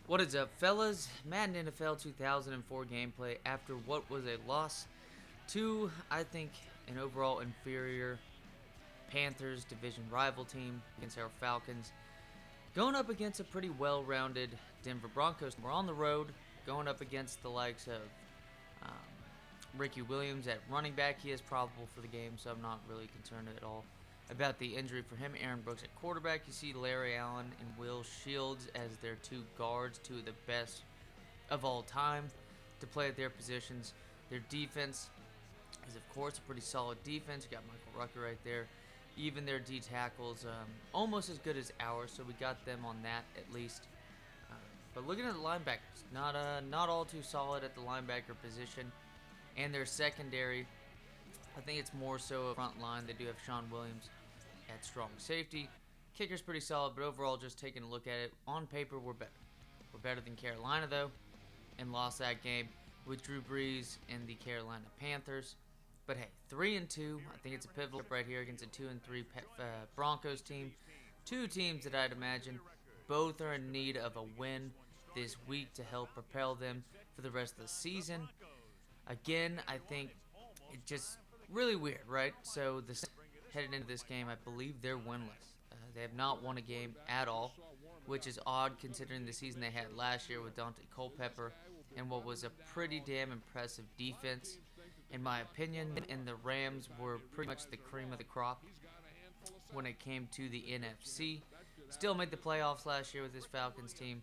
What is up, fellas? Madden NFL 2004 gameplay after what was a loss to, I think, an overall inferior Panthers division rival team against our Falcons. Going up against a pretty well-rounded Denver Broncos. We're on the road, going up against the likes of um, Ricky Williams at running back. He is probable for the game, so I'm not really concerned at all about the injury for him. Aaron Brooks at quarterback. You see Larry Allen and Will Shields as their two guards, two of the best of all time to play at their positions. Their defense is, of course, a pretty solid defense. You got Michael Rucker right there. Even their D tackles, almost as good as ours, so we got them on that at least. But looking at the linebackers, not all too solid at the linebacker position, and their secondary. I think it's more so a front line. They do have Sean Williams at strong safety. Kicker's pretty solid, but overall, just taking a look at it, on paper, we're better. We're better than Carolina, though, and lost that game with Drew Brees and the Carolina Panthers. But hey, 3-2. I think it's a pivotal right here against a 2-3 Broncos team. Two teams that I'd imagine both are in need of a win this week to help propel them for the rest of the season. Again, I think it just really weird, right? So headed into this game, I believe they're winless. They have not won a game at all, which is odd considering the season they had last year with Dante Culpepper and what was a pretty damn impressive defense, in my opinion. And the Rams were pretty much the cream of the crop when it came to the NFC. Still made the playoffs last year with this Falcons team,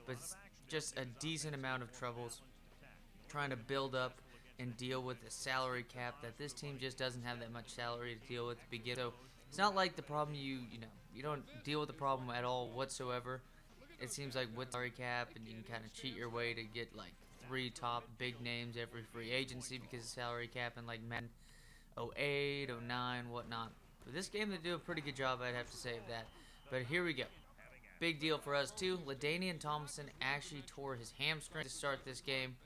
but just a decent amount of troubles trying to build up and deal with the salary cap that this team just doesn't have that much salary to deal with to begin. So it's not like the problem you don't deal with the problem at all whatsoever. It seems like with salary cap, and you can kind of cheat your way to get like 3 top big names every free agency because of salary cap and like Madden 08, 09, whatnot. For this game, they do a pretty good job, I'd have to say, of that. But here we go. Big deal for us too. LaDainian Tomlinson actually tore his hamstring to start this game.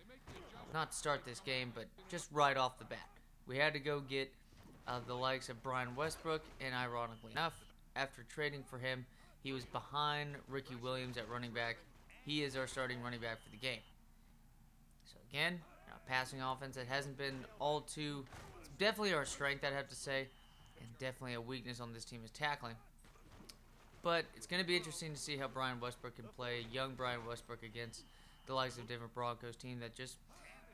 Not to start this game, but just right off the bat. We had to go get the likes of Brian Westbrook, and ironically enough, after trading for him, he was behind Ricky Williams at running back. He is our starting running back for the game. So again, passing offense that hasn't been all too... It's definitely our strength, I'd have to say, and definitely a weakness on this team is tackling. But it's going to be interesting to see how Brian Westbrook can play, young Brian Westbrook, against the likes of Denver Broncos team that just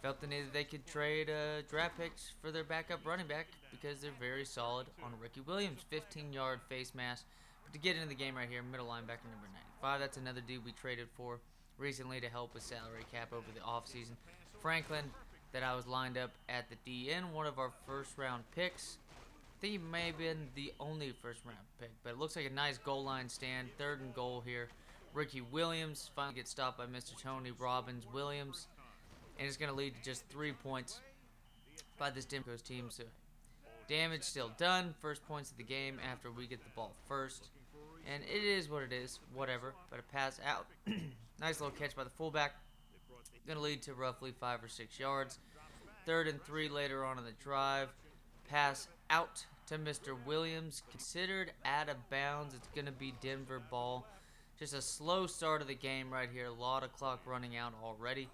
felt the need that they could trade draft picks for their backup running back because they're very solid on Ricky Williams. 15-yard face mask. But to get into the game right here, middle linebacker number 95. That's another dude we traded for recently to help with salary cap over the offseason. Franklin, that I was lined up at the DN, one of our first-round picks. I think he may have been the only first-round pick, but it looks like a nice goal line stand. 3rd and goal here. Ricky Williams finally gets stopped by Mr. Tony Robbins-Williams. And it's going to lead to just 3 points by this Denver Broncos team. So damage still done. First points of the game after we get the ball first. And it is what it is. Whatever. But a pass out. Nice little catch by the fullback. Going to lead to roughly 5 or 6 yards. 3rd and 3 later on in the drive. Pass out to Mr. Williams. Considered out of bounds. It's going to be Denver ball. Just a slow start of the game right here. A lot of clock running out already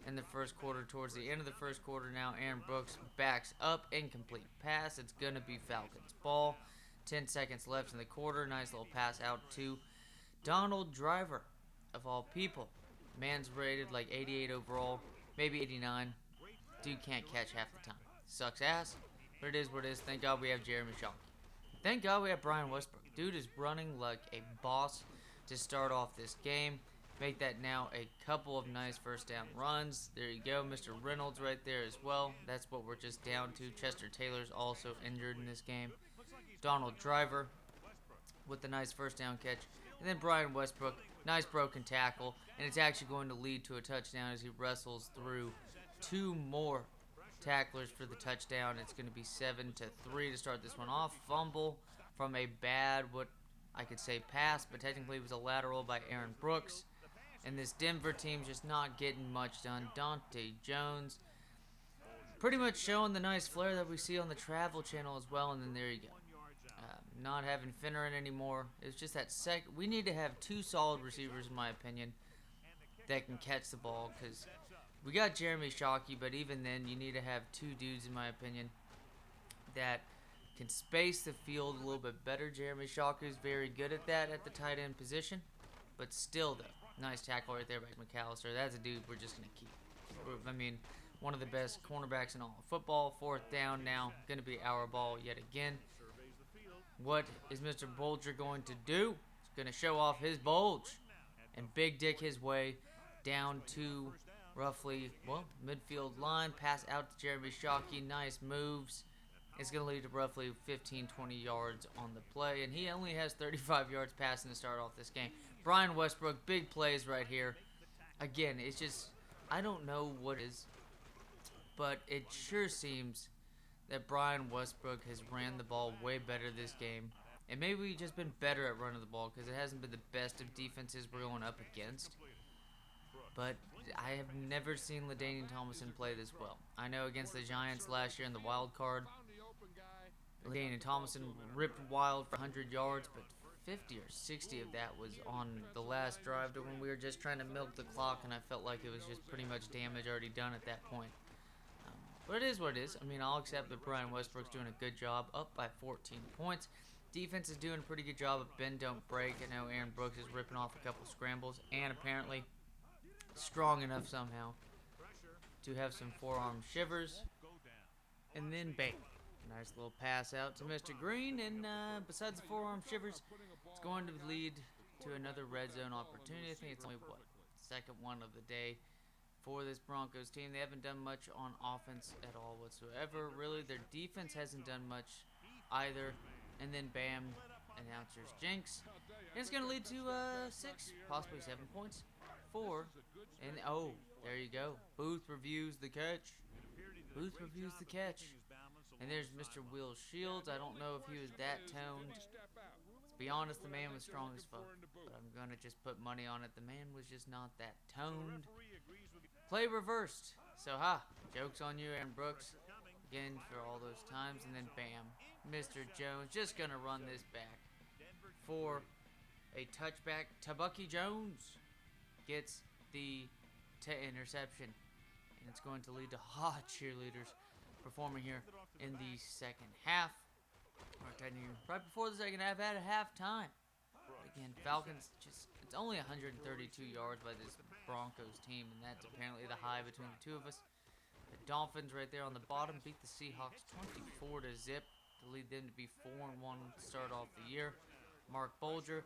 in the first quarter. Towards the end of the first quarter now, Aaron Brooks backs up, incomplete pass. It's going to be Falcons ball. 10 seconds left in the quarter. Nice little pass out to Donald Driver, of all people. Man's rated like 88 overall, maybe 89. Dude can't catch half the time. Sucks ass, but it is what it is. Thank God we have Jeremy Shockey. Thank God we have Brian Westbrook. Dude is running like a boss to start off this game. Make that now a couple of nice first down runs. There you go, Mr. Reynolds right there as well. That's what we're just down to. Chester Taylor's also injured in this game. Donald Driver with the nice first down catch. And then Brian Westbrook, nice broken tackle. And it's actually going to lead to a touchdown as he wrestles through 2 more tacklers for the touchdown. It's going to be 7-3 to start this one off. Fumble from a bad, what I could say pass, but technically it was a lateral by Aaron Brooks. And this Denver team's just not getting much done. Dante Jones pretty much showing the nice flair that we see on the Travel Channel as well. And then there you go. Not having Finneran anymore. It's just that we need to have 2 solid receivers, in my opinion. that can catch the ball, because we got Jeremy Shockey, but even then, you need to have two dudes, in my opinion, that can space the field a little bit better. Jeremy Shockey is very good at that at the tight end position, but still, though, nice tackle right there by McAllister. That's a dude we're just going to keep. I mean, one of the best cornerbacks in all of football. Fourth down now, going to be our ball yet again. What is Mr. Bulger going to do? He's going to show off his bulge and big dick his way down to roughly, well, midfield line. Pass out to Jeremy Shockey. Nice moves. It's going to lead to roughly 15, 20 yards on the play. And he only has 35 yards passing to start off this game. Brian Westbrook, big plays right here. Again, it's just, I don't know what it is, but it sure seems that Brian Westbrook has ran the ball way better this game. And maybe we've just been better at running the ball, because it hasn't been the best of defenses we're going up against. But I have never seen LaDainian Tomlinson play this well. I know against the Giants last year in the wild card, LaDainian Tomlinson ripped wild for 100 yards, but 50 or 60 of that was on the last drive to when we were just trying to milk the clock, and I felt like it was just pretty much damage already done at that point. But it is what it is. I mean, I'll accept that Brian Westbrook's doing a good job, up by 14 points. Defense is doing a pretty good job of bend, don't break. I know Aaron Brooks is ripping off a couple scrambles, and apparently strong enough somehow to have some forearm shivers. And then bang. Nice little pass out to Mr. Green, and besides the forearm shivers, it's going to lead to another red zone opportunity. I think it's only, what, second one of the day for this Broncos team. They haven't done much on offense at all whatsoever. Really, their defense hasn't done much either. And then bam, announcers jinx. And it's going to lead to 6, possibly 7 points. 4, and oh, there you go. Booth reviews the catch. Booth reviews the catch. And there's Mr. Will Shields. I don't know if he was that toned. To be honest, the man was strong as fuck. But I'm going to just put money on it. The man was just not that toned. Play reversed. So, joke's on you, Aaron Brooks. Again, for all those times. And then, bam. Mr. Jones just going to run this back for a touchback. Tabucky Jones gets the interception. And it's going to lead to hot cheerleaders performing here in the second half. Right before the second half, at halftime. Again, Falcons just, it's only 132 yards by this Broncos team, and that's apparently the high between the two of us. The Dolphins right there on the bottom beat the Seahawks 24-0 to lead them to be 4-1 to start off the year. Marc Bulger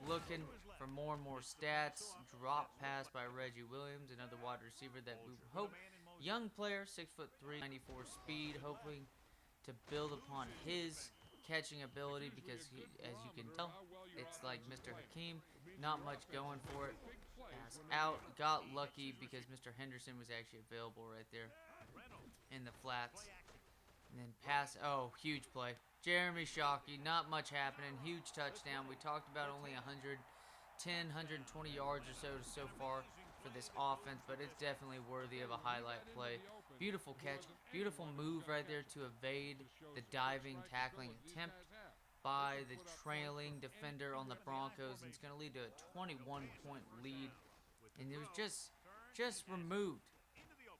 looking for more and more stats. Drop pass by Reggie Williams, another wide receiver that we hope, young player, 6'3", 94 speed, hoping to build upon his catching ability, because he, as you can tell, it's like Mr. Hakeem, not much going for it. Pass out, got lucky because Mr. Henderson was actually available right there in the flats. And then pass, oh, huge play. Jeremy Shockey, not much happening, huge touchdown. We talked about only 110, 120 yards or so far for this offense, but it's definitely worthy of a highlight play. Beautiful catch, beautiful move right there to evade the diving, tackling attempt by the trailing defender on the Broncos, and it's going to lead to a 21-point lead. And it was just removed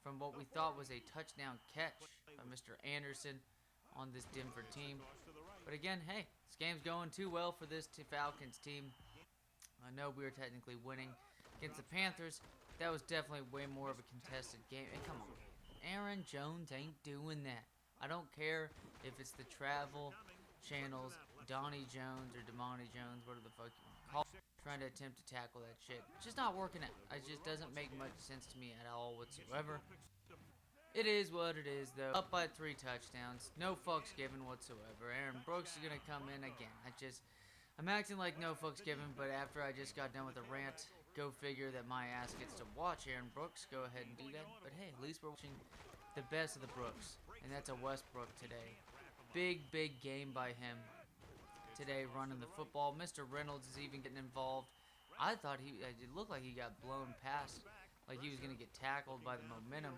from what we thought was a touchdown catch by Mr. Anderson on this Denver team. But again, hey, this game's going too well for this Falcons team. I know we were technically winning against the Panthers. That was definitely way more of a contested game. And come on, Aaron Jones ain't doing that. I don't care if it's the travel channels, Donnie Jones or Damani Jones, whatever the fuck you want to call it, trying to attempt to tackle that shit. It's just not working out. It just doesn't make much sense to me at all whatsoever. It is what it is, though. Up by 3 touchdowns. No fucks given whatsoever. Aaron Brooks is going to come in again. I'm acting like no fucks given, but after I just got done with a rant, go figure that my ass gets to watch Aaron Brooks. Go ahead and do that. But hey, at least we're watching the best of the Brooks. And that's a Westbrook today. Big game by him today running the football. Mr. Reynolds is even getting involved. I thought it looked like he got blown past, like he was going to get tackled by the momentum.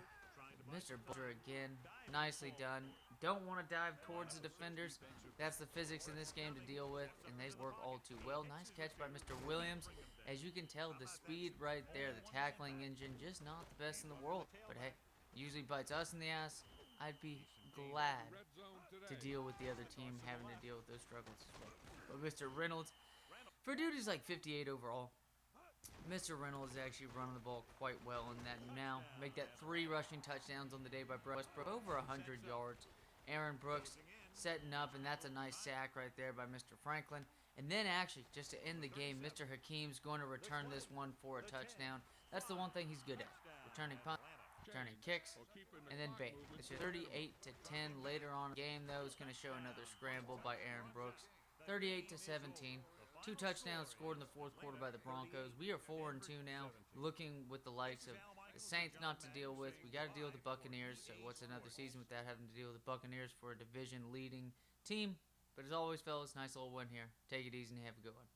Mr. Bulger again, nicely done. Don't want to dive towards the defenders. That's the physics in this game to deal with, and they work all too well. Nice catch by Mr. Williams. As you can tell, the speed right there, the tackling engine, just not the best in the world. But hey, usually bites us in the ass. I'd be glad to deal with the other team having to deal with those struggles as well. But Mr. Reynolds, for a dude who's like 58 overall, Mr. Reynolds is actually running the ball quite well in that now. Make that 3 rushing touchdowns on the day by Westbrook, over 100 yards. Aaron Brooks setting up, and that's a nice sack right there by Mr. Franklin. And then actually, just to end the game, Mr. Hakeem's going to return this one for a touchdown. That's the one thing he's good at. Returning punts, returning kicks, and then bang. It's 38-10 later on in the game, though. It's going to show another scramble by Aaron Brooks. 38-17. 2 touchdowns scored in the fourth quarter by the Broncos. We are 4-2 now, looking with the likes of the Saints not to deal with. We got to deal with the Buccaneers, so what's another season without having to deal with the Buccaneers for a division-leading team? But as always, fellas, nice little win here. Take it easy and have a good one.